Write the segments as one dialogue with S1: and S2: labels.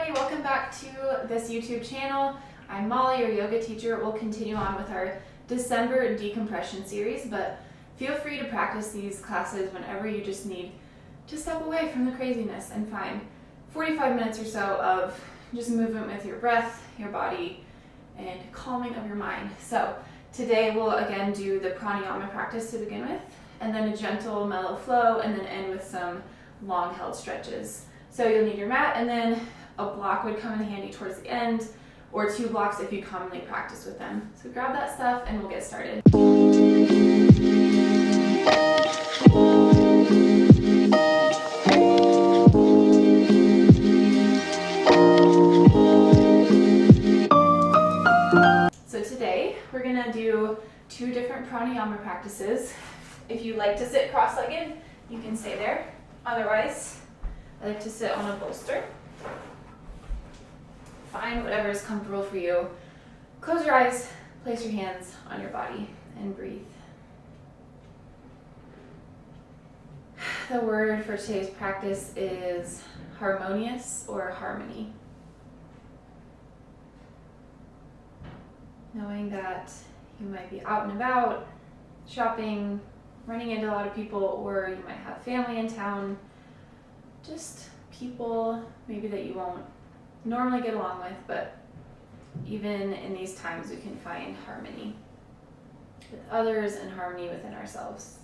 S1: everybody, welcome back to this YouTube channel. I'm Molly, your yoga teacher. We'll continue on with our December decompression series, but feel free to practice these classes whenever you just need to step away from the craziness and find 45 minutes or so of just movement with your breath, your body, and calming of your mind. So today we'll again do the pranayama practice to begin with, and then a gentle mellow flow, and then end with some long held stretches. So you'll need your mat, and then a block would come in handy towards the end, or 2 blocks if you commonly practice with them. So grab that stuff and we'll get started. So today we're gonna do 2 different pranayama practices. If you like to sit cross-legged, you can stay there. Otherwise, I like to sit on a bolster. Find whatever is comfortable for you. Close your eyes, place your hands on your body, and breathe. The word for today's practice is harmonious or harmony. Knowing that you might be out and about, shopping, running into a lot of people, or you might have family in town, just people maybe that you won't normally get along with, but even in these times we can find harmony with others and harmony within ourselves.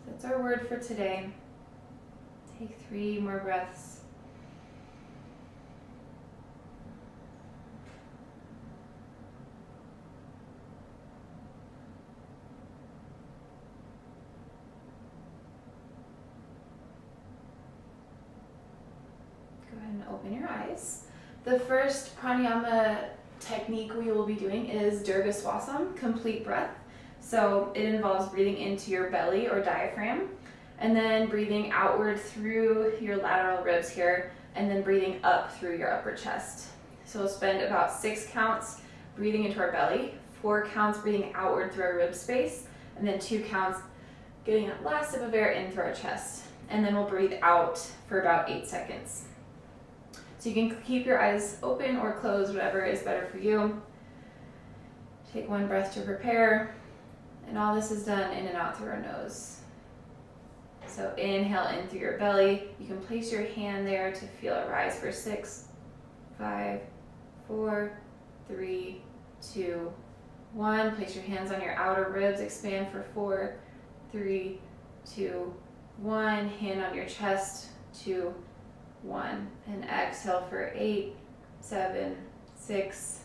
S1: So that's our word for today. Take 3 more breaths. And open your eyes. The first pranayama technique we will be doing is Dirghaswasam, complete breath. So it involves breathing into your belly or diaphragm, and then breathing outward through your lateral ribs here, and then breathing up through your upper chest. So we'll spend about 6 counts breathing into our belly, 4 counts breathing outward through our rib space, and then 2 counts getting that last sip of air in through our chest. And then we'll breathe out for about 8 seconds. So you can keep your eyes open or closed, whatever is better for you. Take 1 breath to prepare, and all this is done in and out through our nose. So inhale in through your belly. You can place your hand there to feel it rise for 6, 5, 4, 3, 2, 1. Place your hands on your outer ribs, expand for 4, 3, 2, 1. Hand on your chest, 2, 1, and exhale for 8, 7, 6,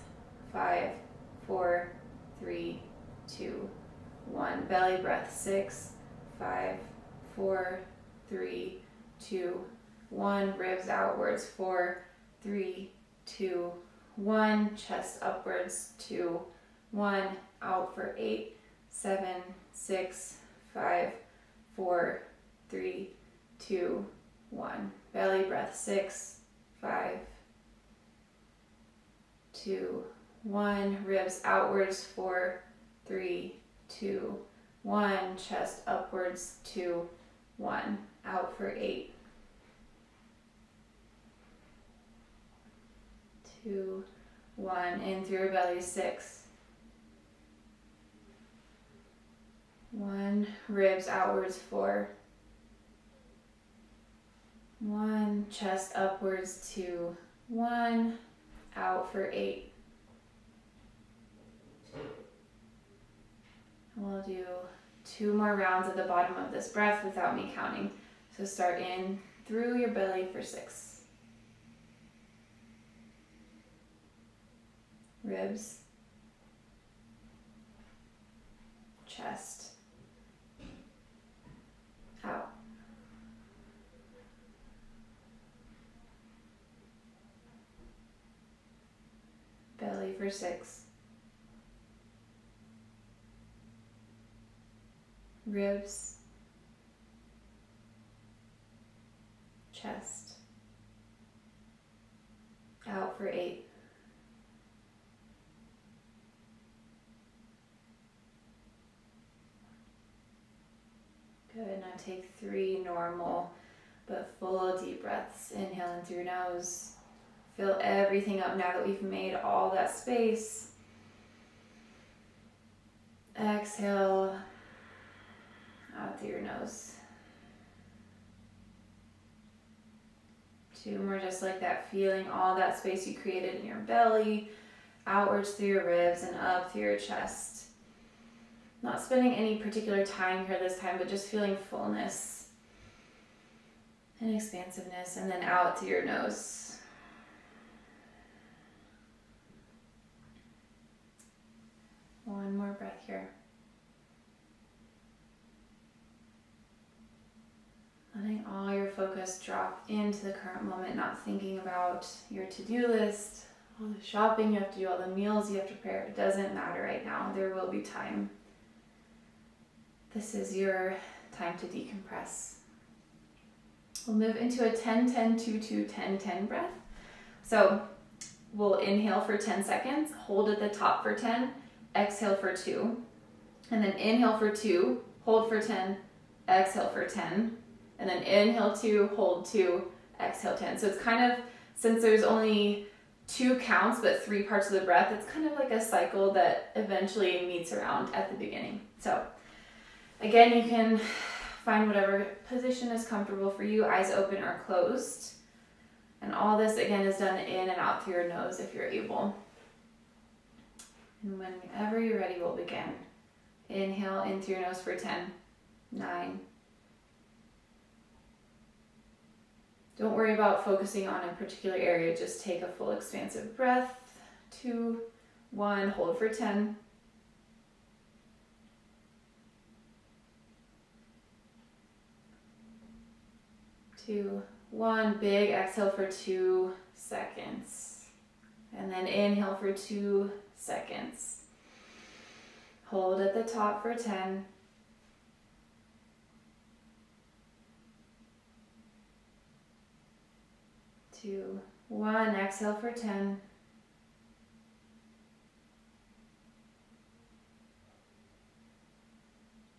S1: 5, 4, 3, 2, 1. Belly breath, 6, 5, 4, 3, 2, 1. Ribs outwards, 4, 3, 2, 1. Chest upwards, 2, 1. Out for 8, 7, 6, 5, 4, 3, 2, 1. Belly breath, 6, 5, 2, 1. Ribs outwards, 4, 3, 2, 1. Chest upwards, 2, 1. Out for 8, 2, 1. In through your belly, 6, 1. Ribs outwards, 4, 1. Chest upwards, 2, 1. Out for 8. We'll do 2 more rounds at the bottom of this breath without me counting. So start in through your belly for 6. Ribs. Chest. Out. Belly for 6. Ribs. Chest. Out for 8. Good. Now take 3 normal but full deep breaths. Inhale in through your nose. Fill everything up now that we've made all that space. Exhale out through your nose. 2 more just like that, feeling all that space you created in your belly, outwards through your ribs and up through your chest. Not spending any particular time here this time, but just feeling fullness and expansiveness, and then out through your nose. One more breath here. Letting all your focus drop into the current moment, not thinking about your to-do list, all the shopping you have to do, all the meals you have to prepare. It doesn't matter right now. There will be time. This is your time to decompress. We'll move into a 10-10-2-2-10-10 breath. So we'll inhale for 10 seconds, hold at the top for 10, exhale for 2, and then inhale for 2, hold for 10, exhale for 10, and then inhale 2, hold 2, exhale 10. So it's kind of, since there's only 2 counts but 3 parts of the breath, it's kind of like a cycle that eventually meets around at the beginning. So again, you can find whatever position is comfortable for you, eyes open or closed. And all this again is done in and out through your nose if you're able. And whenever you're ready, we'll begin. Inhale in through your nose for 10, 9. Don't worry about focusing on a particular area, just take a full expansive breath. 2, 1, hold for 10. 2, 1, big exhale for 2 seconds. And then inhale for 2 seconds. Hold at the top for 10. 2, 1, exhale for 10.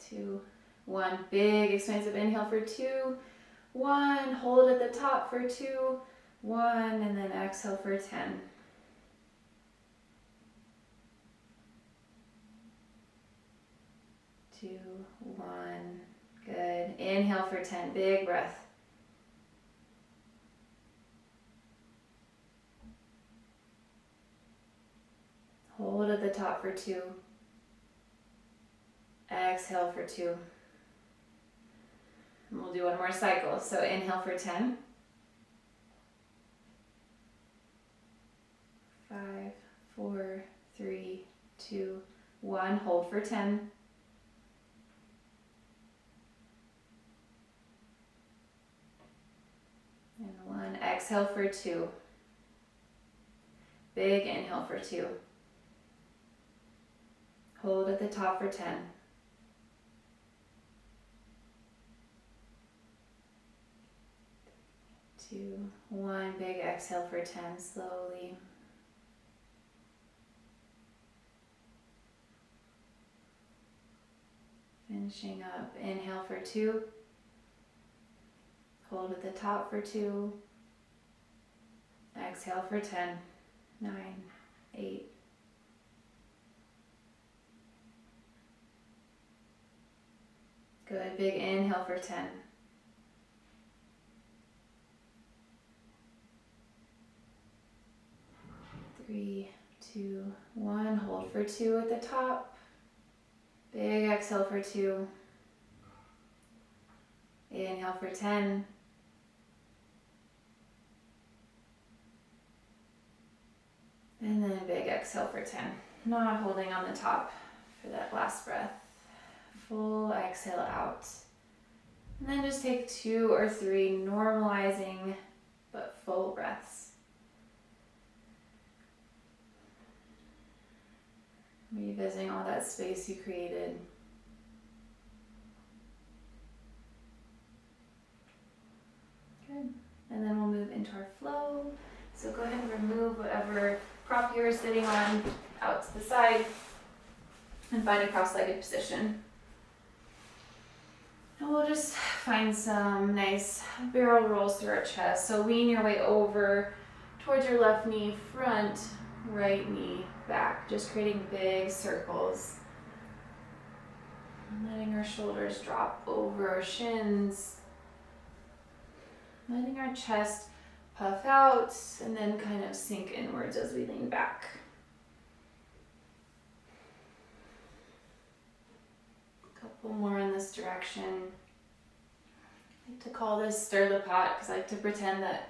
S1: 2, 1, big expansive inhale for 2, 1, hold at the top for 2, 1, and then exhale for 10. 2, 1, good. Inhale for 10, big breath. Hold at the top for 2. Exhale for 2. And we'll do one more cycle. So inhale for 10. 5, 4, 3, 2, 1. Hold for 10. And 1. Exhale for 2. Big inhale for 2. Hold at the top for 10. 2, 1, big exhale for 10, slowly. Finishing up, inhale for 2. Hold at the top for 2. Exhale for 10, 9, 8. Good, big inhale for 10. 3, 2, 1, hold for 2 at the top. Big exhale for 2. Inhale for 10. And then a big exhale for 10. Not holding on the top for that last breath. Full exhale out. And then just take 2 or 3 normalizing but full breaths. Revisiting all that space you created. Good. And then we'll move into our flow. So go ahead and remove whatever prop you're sitting on out to the side and find a cross-legged position. And we'll just find some nice barrel rolls through our chest. So lean your way over towards your left knee, front, right knee, back. Just creating big circles. Letting our shoulders drop over our shins. Letting our chest puff out and then kind of sink inwards as we lean back. A couple more in this direction. I like to call this stir the pot because I like to pretend that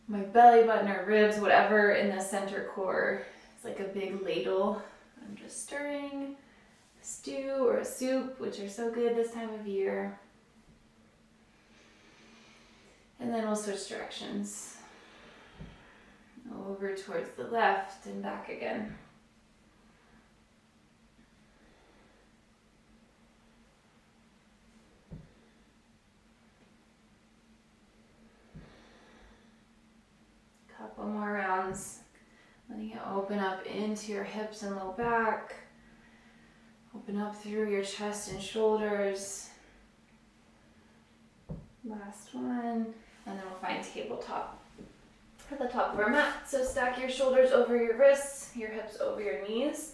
S1: my belly button or ribs, whatever in the center core, is like a big ladle. I'm just stirring a stew or a soup, which are so good this time of year. And then we'll switch directions. Over towards the left and back again. Couple more rounds. Letting it open up into your hips and low back. Open up through your chest and shoulders. Last one. And then we'll find tabletop at the top of our mat. So stack your shoulders over your wrists, your hips over your knees.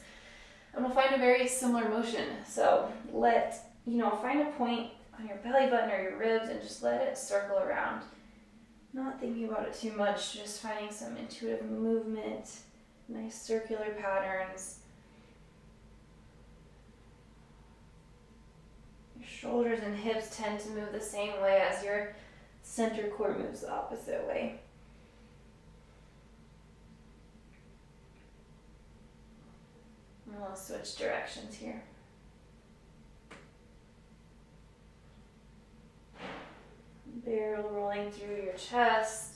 S1: And we'll find a very similar motion. So find a point on your belly button or your ribs and just let it circle around. Not thinking about it too much, just finding some intuitive movement, nice circular patterns. Your shoulders and hips tend to move the same way as your center core moves the opposite way. And we'll switch directions here. Barrel rolling through your chest.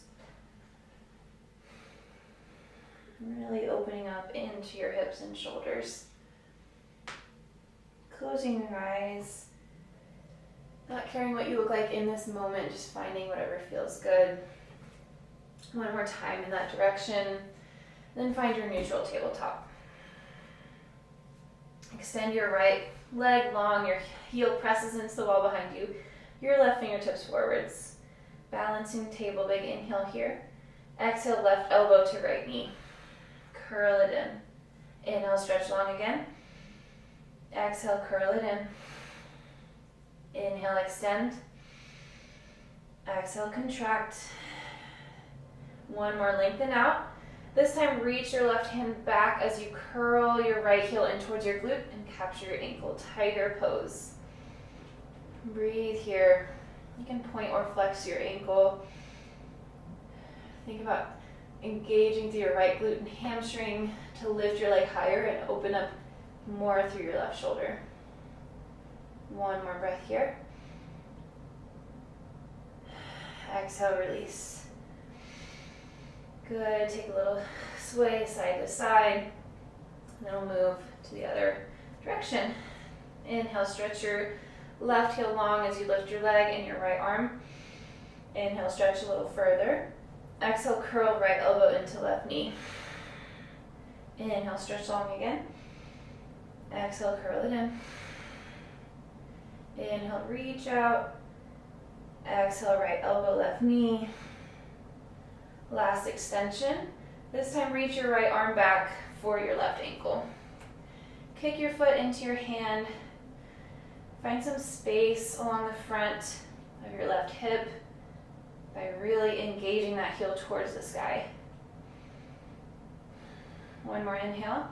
S1: Really opening up into your hips and shoulders. Closing your eyes. Not caring what you look like in this moment, just finding whatever feels good. One more time in that direction. Then find your neutral tabletop. Extend your right leg long, your heel presses into the wall behind you. Your left fingertips forwards. Balancing table, big inhale here. Exhale, left elbow to right knee. Curl it in. Inhale, stretch long again. Exhale, curl it in. Inhale, extend. Exhale, contract. One more, lengthen out. This time, reach your left hand back as you curl your right heel in towards your glute and capture your ankle. Tiger pose. Breathe here. You can point or flex your ankle. Think about engaging through your right glute and hamstring to lift your leg higher and open up more through your left shoulder. One more breath here. Exhale, release. Good. Take a little sway side to side. And then we'll move to the other direction. Inhale, stretch your left heel long as you lift your leg and your right arm. Inhale, stretch a little further. Exhale, curl right elbow into left knee. Inhale, stretch long again. Exhale, curl it in. Inhale, reach out. Exhale, right elbow, left knee. Last extension. This time, reach your right arm back for your left ankle. Kick your foot into your hand. Find some space along the front of your left hip by really engaging that heel towards the sky. One more inhale.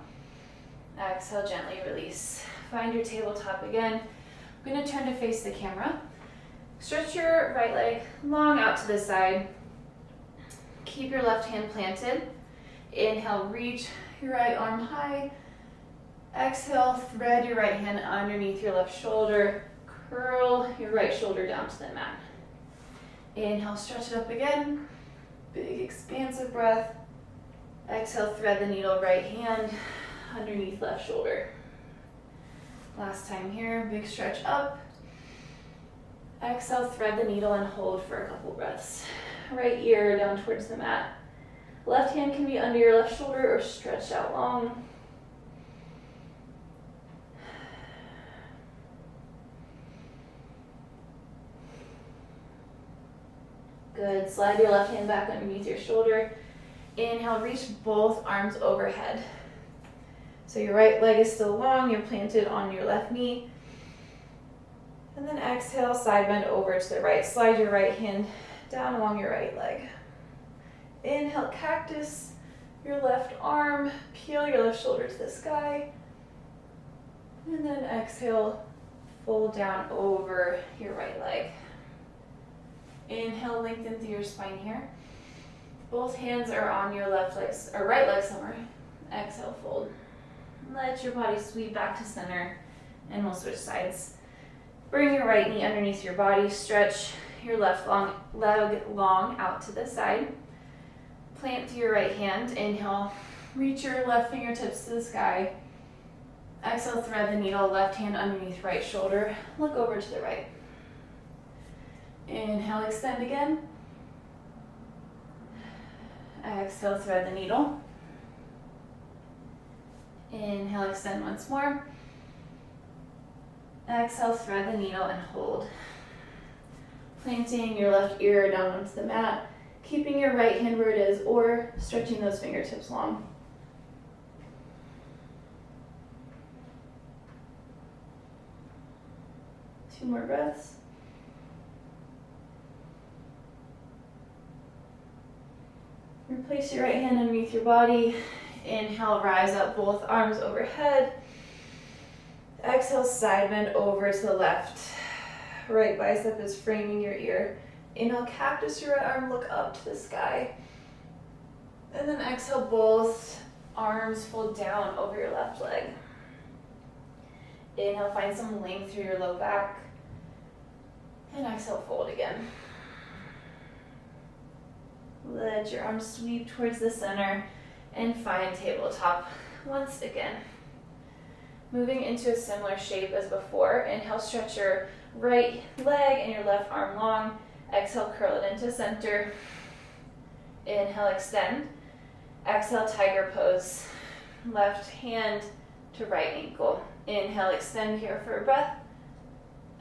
S1: Exhale, gently release. Find your tabletop again. I'm going to turn to face the camera. Stretch your right leg long out to the side. Keep your left hand planted. Inhale, reach your right arm high. Exhale, thread your right hand underneath your left shoulder. Curl your right shoulder down to the mat. Inhale, stretch it up again. Big expansive breath. Exhale, thread the needle, right hand underneath left shoulder. Last time here, big stretch up. Exhale, thread the needle and hold for a couple breaths. Right ear down towards the mat. Left hand can be under your left shoulder or stretched out long. Good. Slide your left hand back underneath your shoulder. Inhale, reach both arms overhead. So your right leg is still long, you're planted on your left knee. And then exhale, side bend over to the right. Slide your right hand down along your right leg. Inhale, cactus, your left arm, peel your left shoulder to the sky. And then exhale, fold down over your right leg. Inhale, lengthen through your spine here. Both hands are on your left leg, or right leg somewhere. Exhale, fold. Let your body sweep back to center, and we'll switch sides. Bring your right knee underneath your body. Stretch your left leg long out to the side. Plant through your right hand. Inhale, reach your left fingertips to the sky. Exhale, thread the needle, left hand underneath right shoulder. Look over to the right. Inhale, extend again. Exhale, thread the needle. Inhale, extend once more. Exhale, thread the needle and hold. Planting your left ear down onto the mat, keeping your right hand where it is, or stretching those fingertips long. Two more breaths. Replace your right hand underneath your body. Inhale, rise up, both arms overhead. Exhale, side bend over to the left. Right bicep is framing your ear. Inhale, cactus your right arm, look up to the sky. And then exhale, both arms fold down over your left leg. Inhale, find some length through your low back. And exhale, fold again. Let your arms sweep towards the center and find tabletop once again. Moving into a similar shape as before. Inhale, stretch your right leg and your left arm long. Exhale, curl it into center. Inhale, extend. Exhale, tiger pose. Left hand to right ankle. Inhale, extend here for a breath.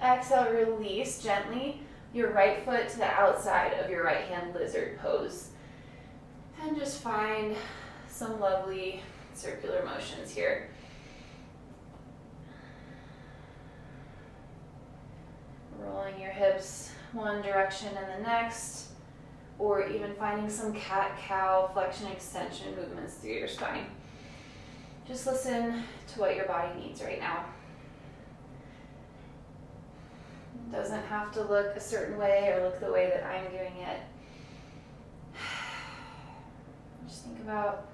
S1: Exhale, release gently your right foot to the outside of your right hand, lizard pose. And just find some lovely circular motions here. Rolling your hips one direction and the next, or even finding some cat-cow flexion extension movements through your spine. Just listen to what your body needs right now. It doesn't have to look a certain way or look the way that I'm doing it. Just think about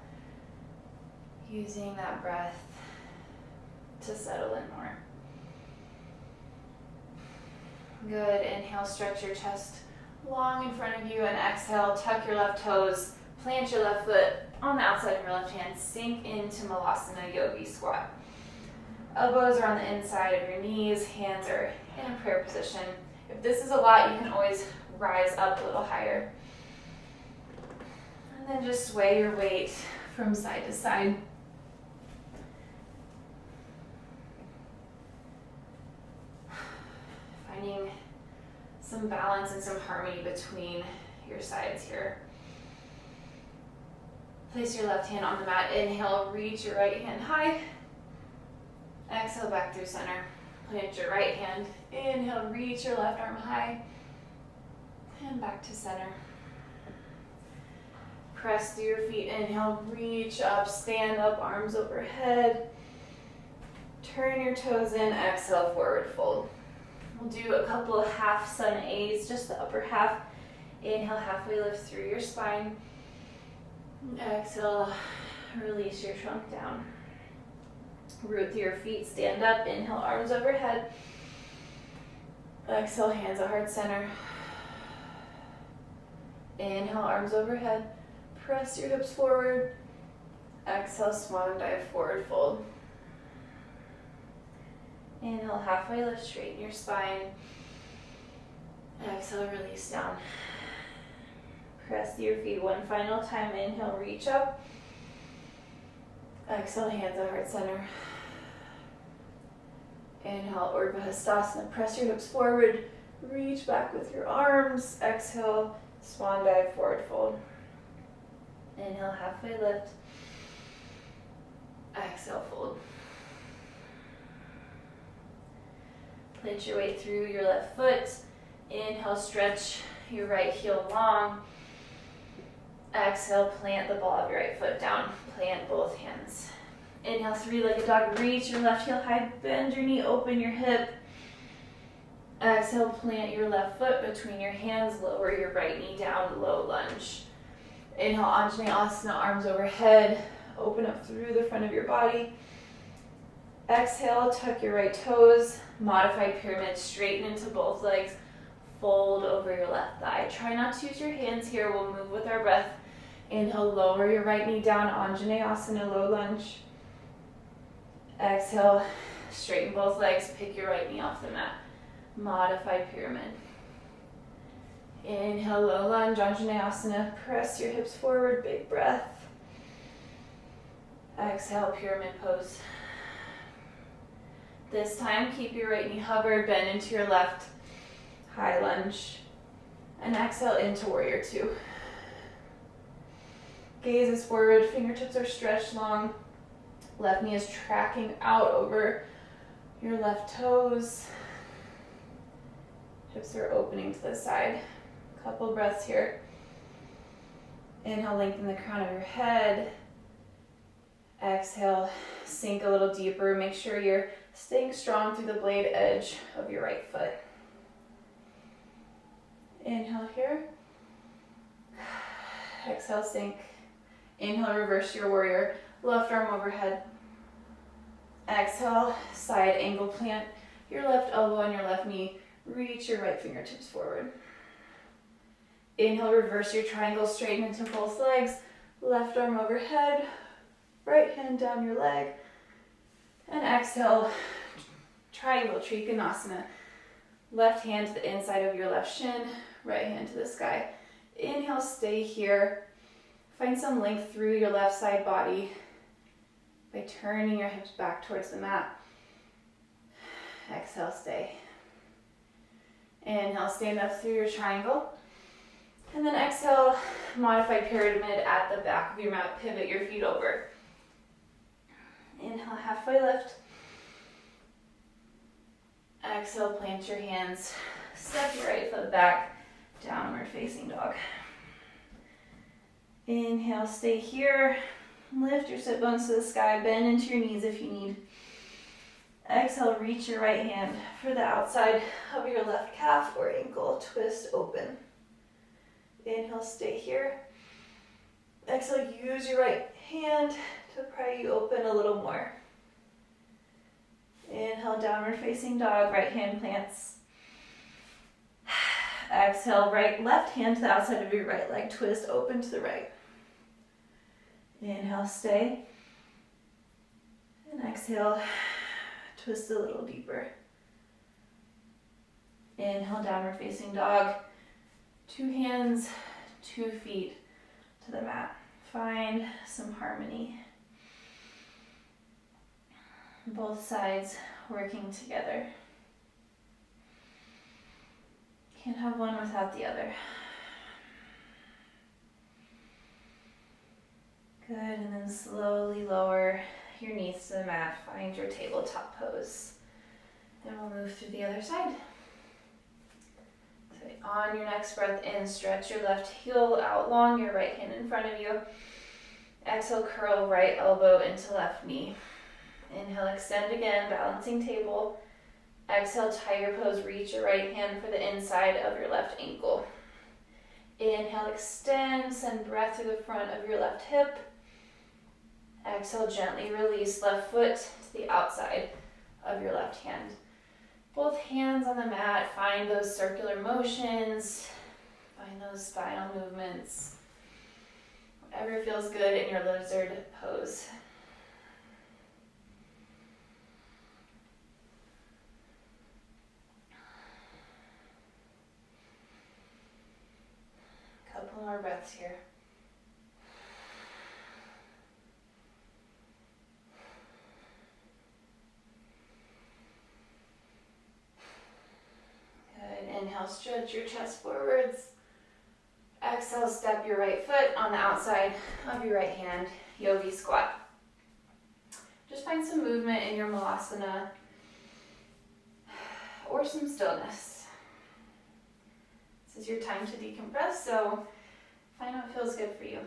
S1: using that breath to settle in more. Good. Inhale, stretch your chest long in front of you, and exhale, tuck your left toes, plant your left foot on the outside of your left hand, sink into Malasana Yogi Squat. Elbows are on the inside of your knees, hands are in a prayer position. If this is a lot, you can always rise up a little higher. And then just sway your weight from side to side. Finding some balance and some harmony between your sides here. Place your left hand on the mat. Inhale, reach your right hand high. Exhale, back through center. Plant your right hand. Inhale, reach your left arm high. And back to center. Press through your feet. Inhale, reach up, stand up, arms overhead. Turn your toes in. Exhale, forward fold. We'll do a couple of half sun A's, just the upper half. Inhale, halfway lift through your spine. Exhale, release your trunk down. Root through your feet, stand up. Inhale, arms overhead. Exhale, hands at heart center. Inhale, arms overhead. Press your hips forward. Exhale, swan dive, forward fold. Inhale, halfway lift, straighten your spine. Exhale, release down. Press through your feet one final time. Inhale, reach up. Exhale, hands at heart center. Inhale, Urdhva Hastasana. Press your hips forward. Reach back with your arms. Exhale, swan dive, forward fold. Inhale, halfway lift. Exhale, fold. Plant your weight through your left foot. Inhale, stretch your right heel long. Exhale, plant the ball of your right foot down. Plant both hands. Inhale, three-legged dog. Reach your left heel high. Bend your knee, open your hip. Exhale, plant your left foot between your hands. Lower your right knee down, low lunge. Inhale, Anjaneyasana, arms overhead. Open up through the front of your body. Exhale, tuck your right toes. Modified pyramid, straighten into both legs. Fold over your left thigh. Try not to use your hands here. We'll move with our breath. Inhale, lower your right knee down, Anjaneyasana, low lunge. Exhale, straighten both legs. Pick your right knee off the mat. Modified pyramid. Inhale, low lunge, Anjaneyasana. Press your hips forward, big breath. Exhale, pyramid pose. This time, keep your right knee hovered, bend into your left, high lunge. And exhale into warrior two. Gaze is forward, fingertips are stretched long. Left knee is tracking out over your left toes. Hips are opening to the side. Couple breaths here. Inhale, lengthen the crown of your head. Exhale, sink a little deeper. Make sure you're staying strong through the blade edge of your right foot. Inhale here. Exhale, sink. Inhale, reverse your warrior. Left arm overhead. Exhale, side angle plant. Your left elbow on your left knee. Reach your right fingertips forward. Inhale, reverse your triangle, straighten into both legs. Left arm overhead. Right hand down your leg. And exhale, triangle Trikonasana. Left hand to the inside of your left shin. Right hand to the sky. Inhale, stay here. Find some length through your left side body by turning your hips back towards the mat. Exhale, stay. Inhale, stand up through your triangle. And then exhale, modified pyramid at the back of your mat. Pivot your feet over. Inhale, halfway lift. Exhale, plant your hands. Step your right foot back. Downward facing dog. Inhale, stay here. Lift your sit bones to the sky. Bend into your knees if you need. Exhale, reach your right hand for the outside of your left calf or ankle. Twist open. Inhale, stay here. Exhale, use your right hand to pry you open a little more. Inhale, downward facing dog. Right hand plants. Exhale, left hand to the outside of your right leg. Twist open to the right. Inhale, stay. And exhale, twist a little deeper. Inhale, downward facing dog. 2 hands, 2 feet to the mat. Find some harmony. Both sides working together. Can't have one without the other. Good, and then slowly lower your knees to the mat. Find your tabletop pose. And we'll move through the other side. So on your next breath in, stretch your left heel out long, your right hand in front of you. Exhale, curl right elbow into left knee. Inhale, extend again, balancing table. Exhale, tiger pose, reach your right hand for the inside of your left ankle. Inhale, extend, send breath through the front of your left hip. Exhale, gently release left foot to the outside of your left hand. Both hands on the mat, find those circular motions, find those spinal movements. Whatever feels good in your lizard pose. Couple more breaths here. Good. Inhale, stretch your chest forwards. Exhale, step your right foot on the outside of your right hand, yogi squat. Just find some movement in your malasana or some stillness. This is your time to decompress, so find what feels good for you.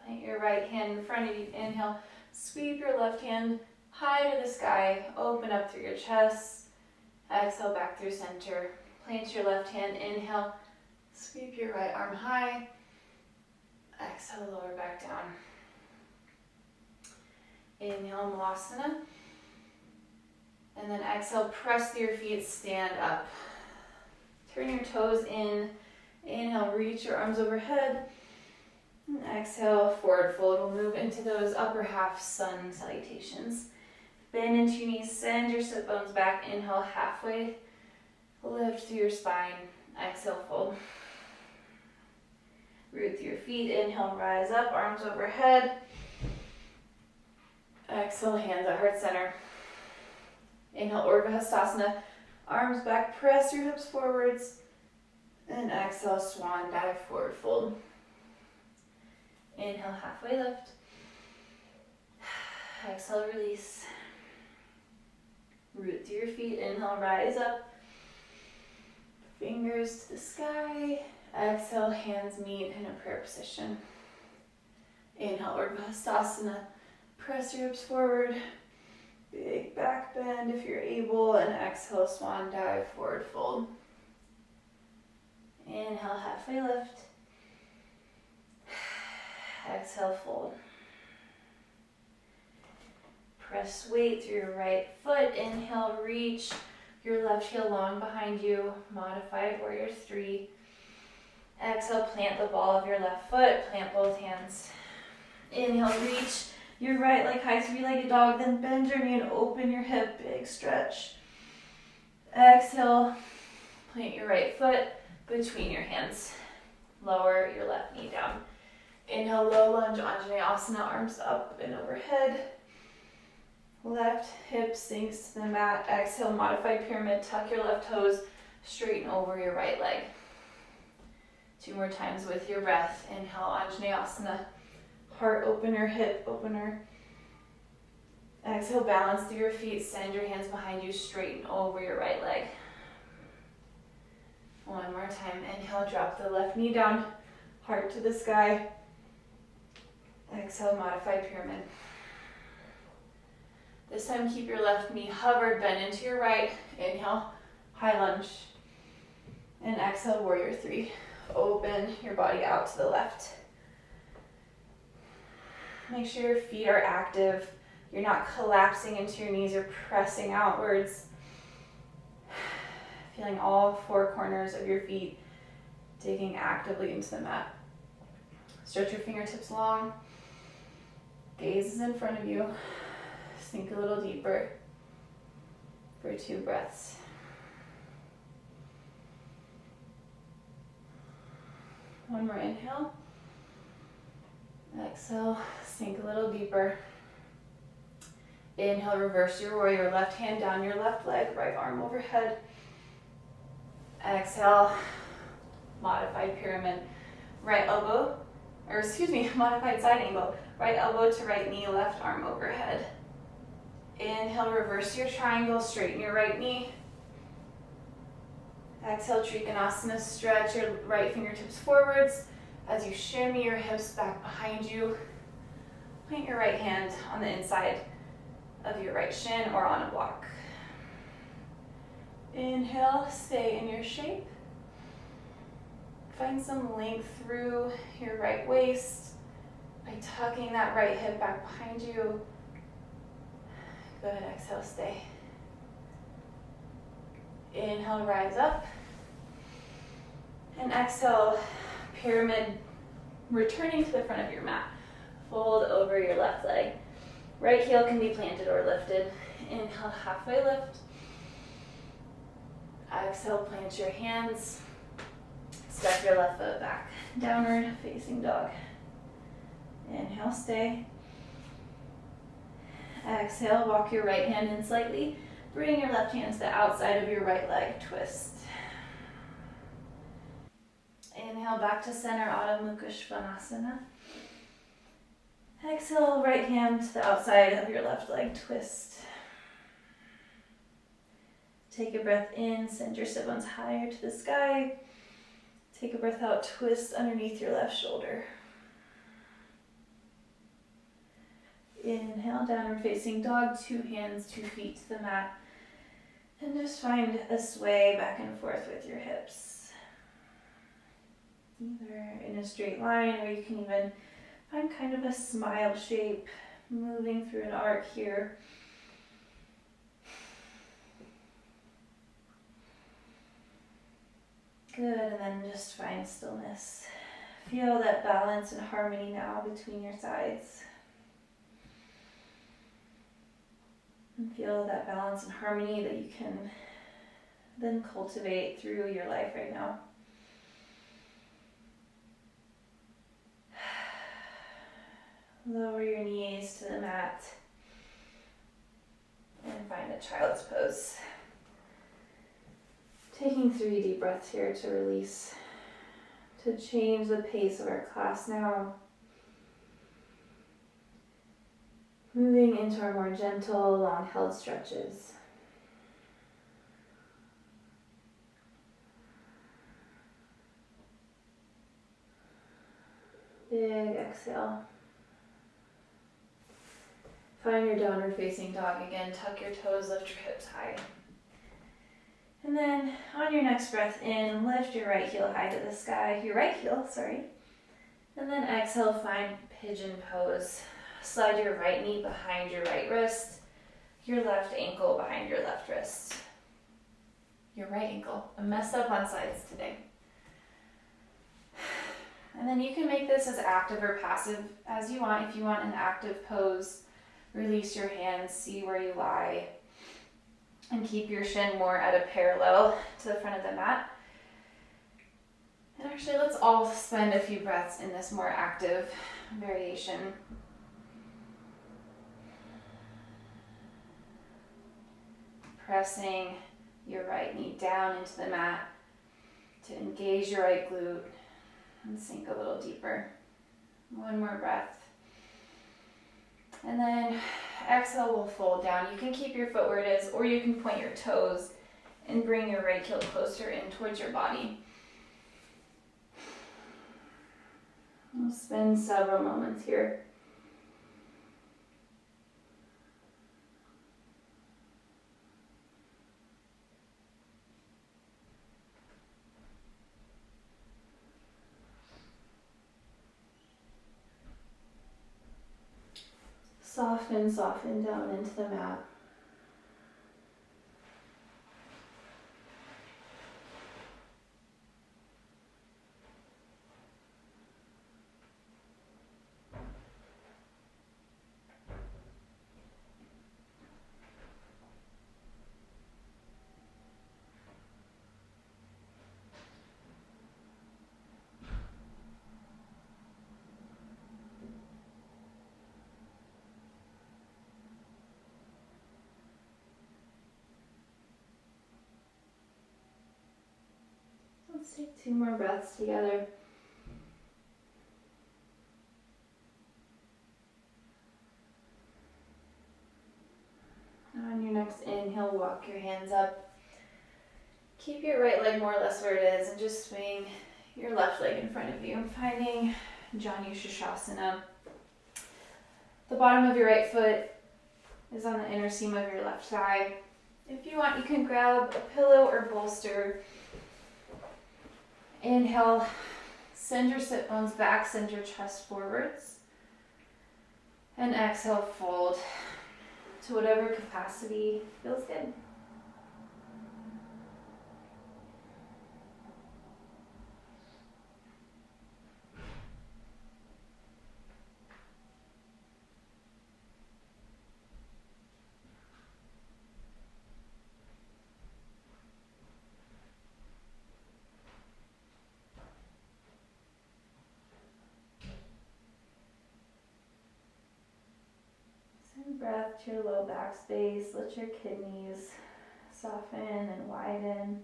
S1: Plant your right hand in front of you. Inhale, sweep your left hand high to the sky, open up through your chest. Exhale, back through center. Plant your left hand, inhale, sweep your right arm high. Exhale, lower back down. Inhale, malasana. And then exhale, press through your feet, stand up. Turn your toes in. Inhale, reach your arms overhead. And exhale, forward fold. We'll move into those upper half sun salutations. Bend into your knees, send your sit bones back. Inhale, halfway. Lift through your spine. Exhale, fold. Root through your feet. Inhale, rise up, arms overhead. Exhale, hands at heart center. Inhale, Urdhva Hastasana. Arms back, press your hips forwards. And exhale, swan dive, forward fold. Inhale, halfway lift. Exhale, release. Root through your feet. Inhale, rise up. Fingers to the sky. Exhale, hands meet in a prayer position. Inhale, Urdhva Hastasana. Press your hips forward. Big back bend if you're able. And exhale, swan dive, forward fold. Inhale, halfway lift. Exhale, fold. Press weight through your right foot. Inhale, reach your left heel long behind you. Modified warrior 3. Exhale, plant the ball of your left foot. Plant both hands. Inhale, reach your right leg high, 3-legged dog. Then bend your knee and open your hip. Big stretch. Exhale, plant your right foot between your hands. Lower your left knee down. Inhale, low lunge, Anjaneyasana, arms up and overhead. Left hip sinks to the mat. Exhale, modified pyramid. Tuck your left toes, straighten over your right leg. 2 more times with your breath. Inhale, Anjaneyasana. Heart opener, hip opener. Exhale, balance through your feet. Send your hands behind you, straighten over your right leg. 1 more time. Inhale, drop the left knee down. Heart to the sky. Exhale, modified pyramid. This time, keep your left knee hovered, bend into your right. Inhale, high lunge. And exhale, warrior 3. Open your body out to the left. Make sure your feet are active. You're not collapsing into your knees, you're pressing outwards. Feeling all 4 corners of your feet digging actively into the mat. Stretch your fingertips long. Gaze is in front of you. Sink a little deeper for 2 breaths. One more inhale. Exhale, sink a little deeper. Inhale, reverse your warrior. Left hand down your left leg, right arm overhead. Exhale, modified pyramid. Modified side angle. Right elbow to right knee, left arm overhead. Inhale, reverse your triangle, straighten your right knee. Exhale, Trikonasana, stretch your right fingertips forwards as you shimmy your hips back behind you. Plant your right hand on the inside of your right shin or on a block. Inhale, stay in your shape. Find some length through your right waist by tucking that right hip back behind you. Good, exhale, stay. Inhale, rise up. And exhale, pyramid, returning to the front of your mat. Fold over your left leg. Right heel can be planted or lifted. Inhale, halfway lift. Exhale, plant your hands. Step your left foot back. Downward facing dog. Inhale, stay. Exhale, walk your right hand in slightly. Bring your left hand to the outside of your right leg, twist. Inhale back to center, Adho Mukha Svanasana. Exhale, right hand to the outside of your left leg, twist. Take a breath in, send your sit bones higher to the sky. Take a breath out, twist underneath your left shoulder. Inhale, downward facing dog, 2 hands, 2 feet to the mat. And just find a sway back and forth with your hips. Either in a straight line, or you can even find kind of a smile shape, moving through an arc here. Good, and then just find stillness. Feel that balance and harmony now between your sides. And feel that balance and harmony that you can then cultivate through your life right now. Lower your knees to the mat and find a child's pose. Taking 3 deep breaths here to release, to change the pace of our class now. Moving into our more gentle, long-held stretches. Big exhale. Find your downward facing dog again. Tuck your toes, lift your hips high. And then on your next breath in, lift your right heel high to the sky. Your right heel, sorry. And then exhale, find pigeon pose. Slide your right knee behind your right wrist. Your left ankle behind your left wrist. Your right ankle. I messed up on sides today. And then you can make this as active or passive as you want. If you want an active pose, release your hands, see where you lie, and keep your shin more at a parallel to the front of the mat. And actually, let's all spend a few breaths in this more active variation. Pressing your right knee down into the mat to engage your right glute and sink a little deeper. One more breath. And then exhale, we'll fold down. You can keep your foot where it is, or you can point your toes and bring your right heel closer in towards your body. We'll spend several moments here. Soften, soften down into the mat. Let's take 2 more breaths together. On your next inhale, walk your hands up. Keep your right leg more or less where it is and just swing your left leg in front of you. I'm finding Janu Shashasana. The bottom of your right foot is on the inner seam of your left thigh. If you want, you can grab a pillow or bolster. Inhale, send your sit bones back, send your chest forwards. And exhale, fold to whatever capacity feels good. Breath to your low back space. Let your kidneys Soften and widen.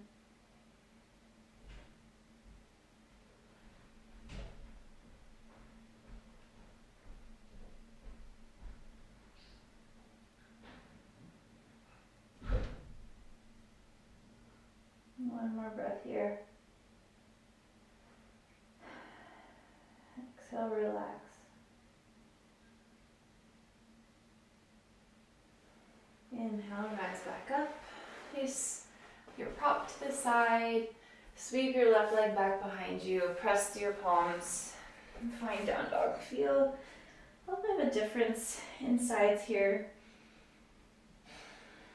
S1: One more breath here. Exhale, relax. Inhale, rise back up. Place your prop to the side. Sweep your left leg back behind you. Press through your palms. And find down dog. Feel a little bit of a difference in sides here.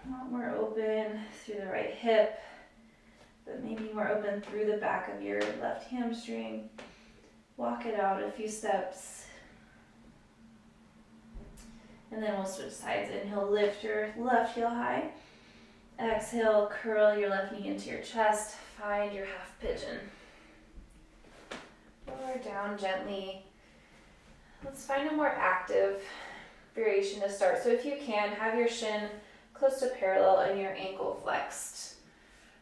S1: A lot more open through the right hip, but maybe more open through the back of your left hamstring. Walk it out a few steps. And then we'll switch sides. Inhale, lift your left heel high. Exhale, curl your left knee into your chest. Find your half pigeon. Lower down gently. Let's find a more active variation to start. So if you can, have your shin close to parallel and your ankle flexed.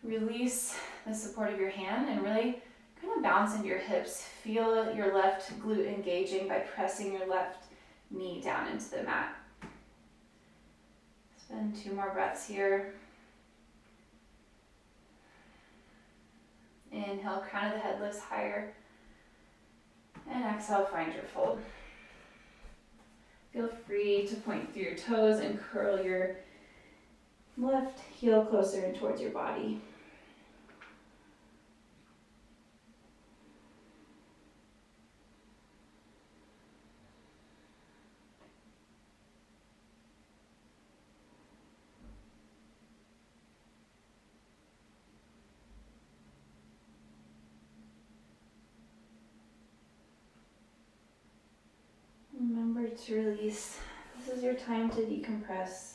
S1: Release the support of your hand and really kind of bounce into your hips. Feel your left glute engaging by pressing your left knee down into the mat. Spend 2 more breaths here. Inhale, crown of the head lifts higher. And exhale, find your fold. Feel free to point through your toes and curl your left heel closer and towards your body. Remember to release. This is your time to decompress.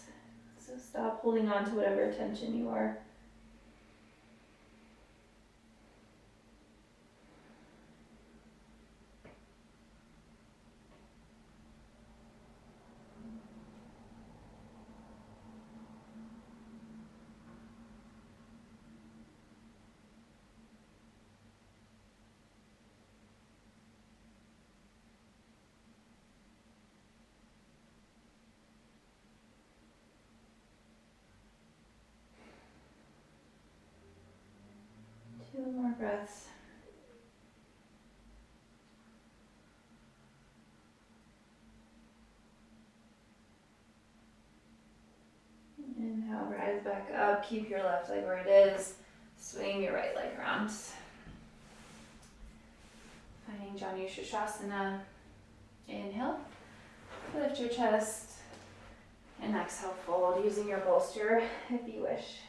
S1: So stop holding on to whatever tension you are. Two more breaths. Inhale, rise back up. Keep your left leg where it is. Swing your right leg around. Finding Janu Shasana. Inhale. Lift your chest. And exhale, fold using your bolster if you wish.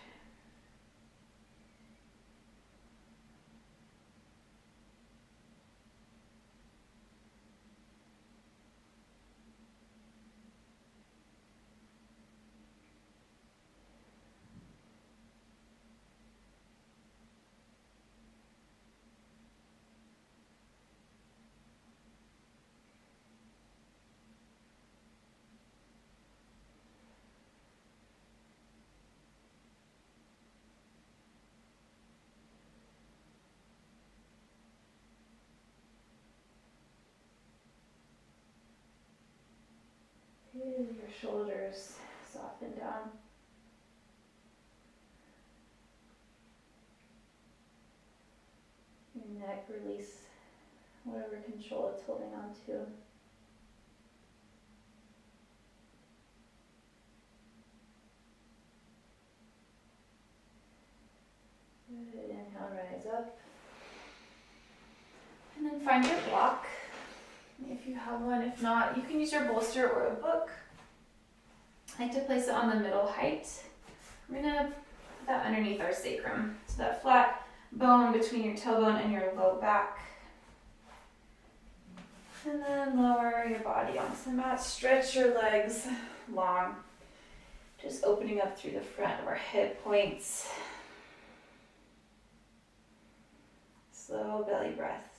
S1: Feel your shoulders soften down. Your neck, release whatever control it's holding on to. Good. Inhale, rise up. And then find your block. If you have one, if not, you can use your bolster or a book. I like to place it on the middle height. We're gonna put that underneath our sacrum. So that flat bone between your tailbone and your low back. And then lower your body onto the mat. Stretch your legs long. Just opening up through the front of our hip points. Slow belly breath.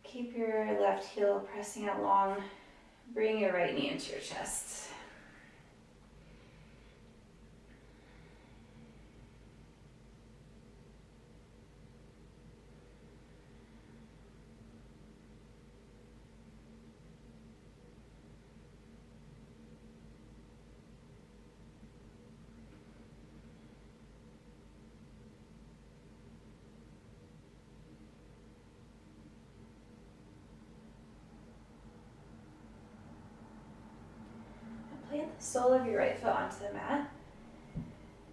S1: Keep your left heel pressing out long. Bring your right knee into your chest. sole of your right foot onto the mat.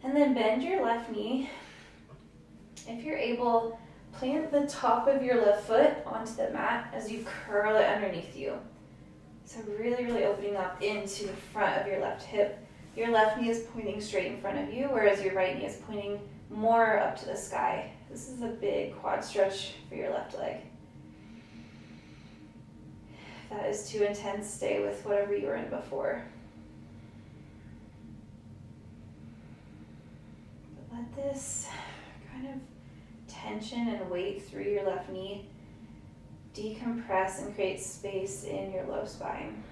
S1: And then bend your left knee. If you're able, plant the top of your left foot onto the mat as you curl it underneath you. So really, really opening up into the front of your left hip. Your left knee is pointing straight in front of you, whereas your right knee is pointing more up to the sky. This is a big quad stretch for your left leg. If that is too intense, stay with whatever you were in before. But let this kind of tension and weight through your left knee decompress and create space in your low spine.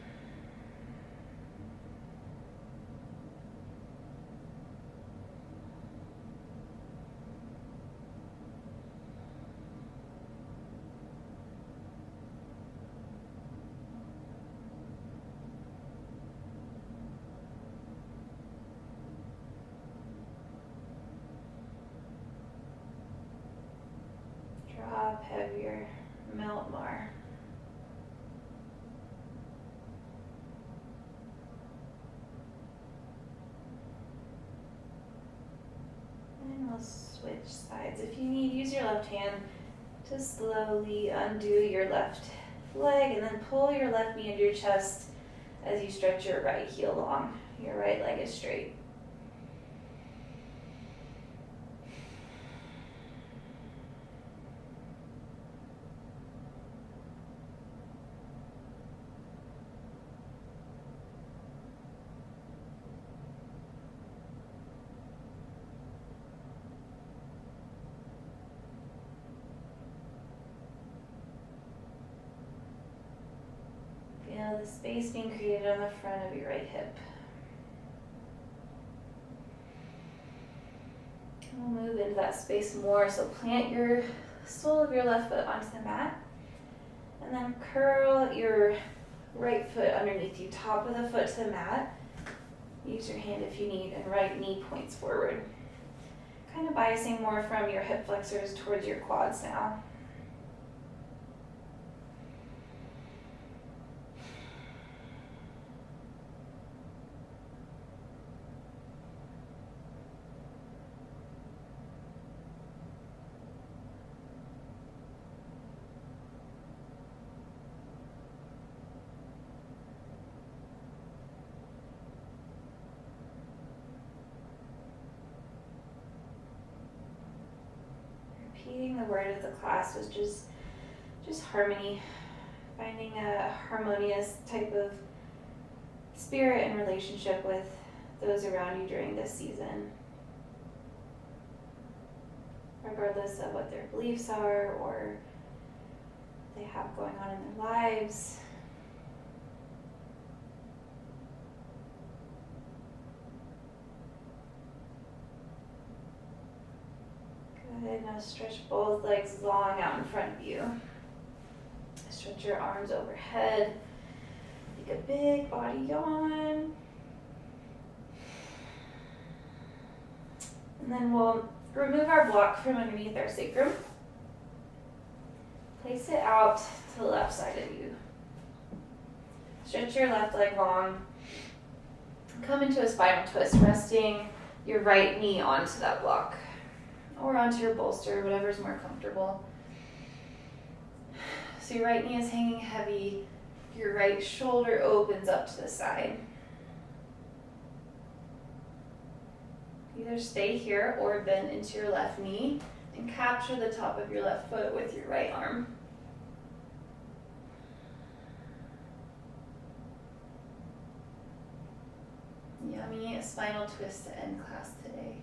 S1: Drop heavier, melt more. And we'll switch sides. If you need, use your left hand to slowly undo your left leg and then pull your left knee into your chest as you stretch your right heel long. Your right leg is straight. Feel the space being created on the front of your right hip. And we'll move into that space more. So plant your sole of your left foot onto the mat. And then curl your right foot underneath you, top of the foot to the mat. Use your hand if you need, and right knee points forward. Kind of biasing more from your hip flexors towards your quads now. Repeating the word of the class was just harmony, finding a harmonious type of spirit and relationship with those around you during this season, regardless of what their beliefs are or they have going on in their lives. Good, now stretch both legs long out in front of you. Stretch your arms overhead. Take a big body yawn. And then we'll remove our block from underneath our sacrum. Place it out to the left side of you. Stretch your left leg long. Come into a spinal twist, resting your right knee onto that block. Or onto your bolster, whatever's more comfortable. So your right knee is hanging heavy, your right shoulder opens up to the side. Either stay here or bend into your left knee and capture the top of your left foot with your right arm. Yummy spinal twist to end class today.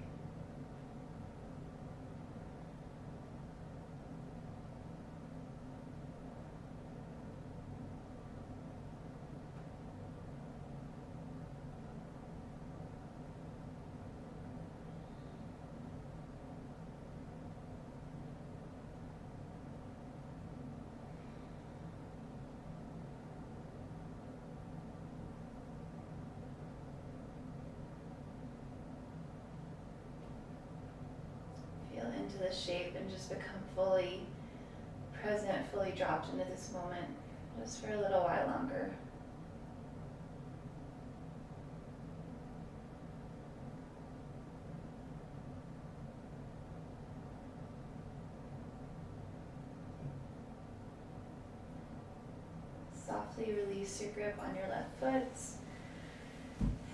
S1: Into the shape and just become fully present, fully dropped into this moment just for a little while longer. softly release your grip on your left foot.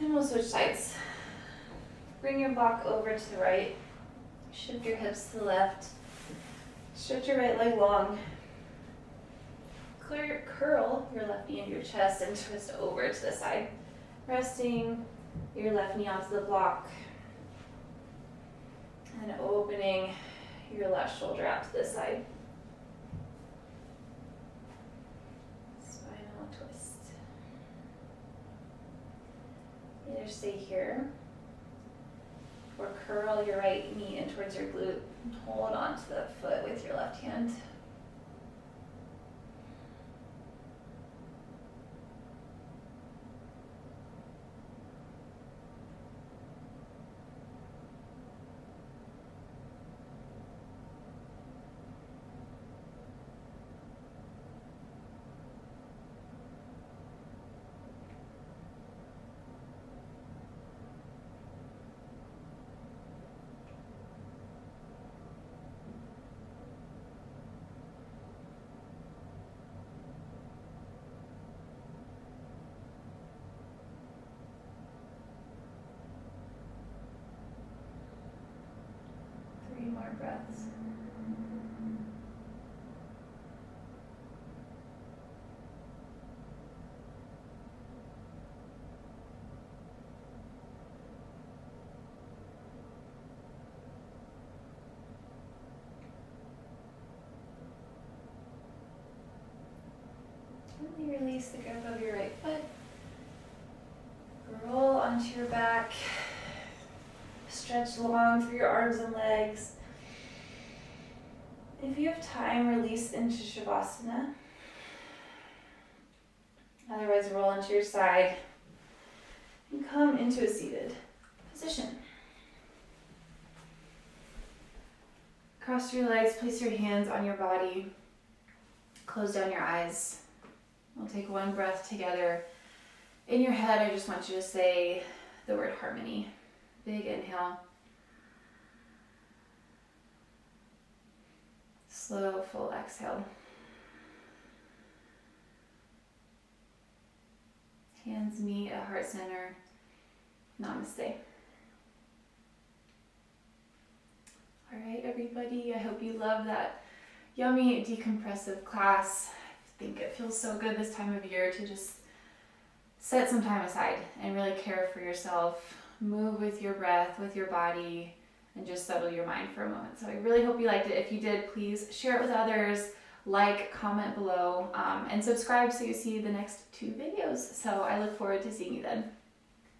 S1: And we'll switch sides. Bring your block over to the right. Shift your hips to the left. Stretch your right leg long. Curl your left knee into your chest and twist over to the side. Resting your left knee onto the block. And opening your left shoulder out to the side. Spinal twist. Either stay here or curl your right knee in towards your glute and hold onto the foot with your left hand. More breaths. Gently release the grip of your right foot. Roll onto your back. Stretch long through your arms and legs. If you have time, release into Shavasana. Otherwise, roll onto your side and come into a seated position. Cross your legs, place your hands on your body. Close down your eyes. We'll take one breath together. In your head, I just want you to say the word harmony. Big inhale. Slow, full exhale. Hands meet at heart center. Namaste. All right, everybody, I hope you love that yummy decompressive class. I think it feels so good this time of year to just set some time aside and really care for yourself. Move with your breath, with your body, and just settle your mind for a moment. So I really hope you liked it. If you did, please share it with others, like, comment below, and subscribe so you see the next 2 videos. So I look forward to seeing you then.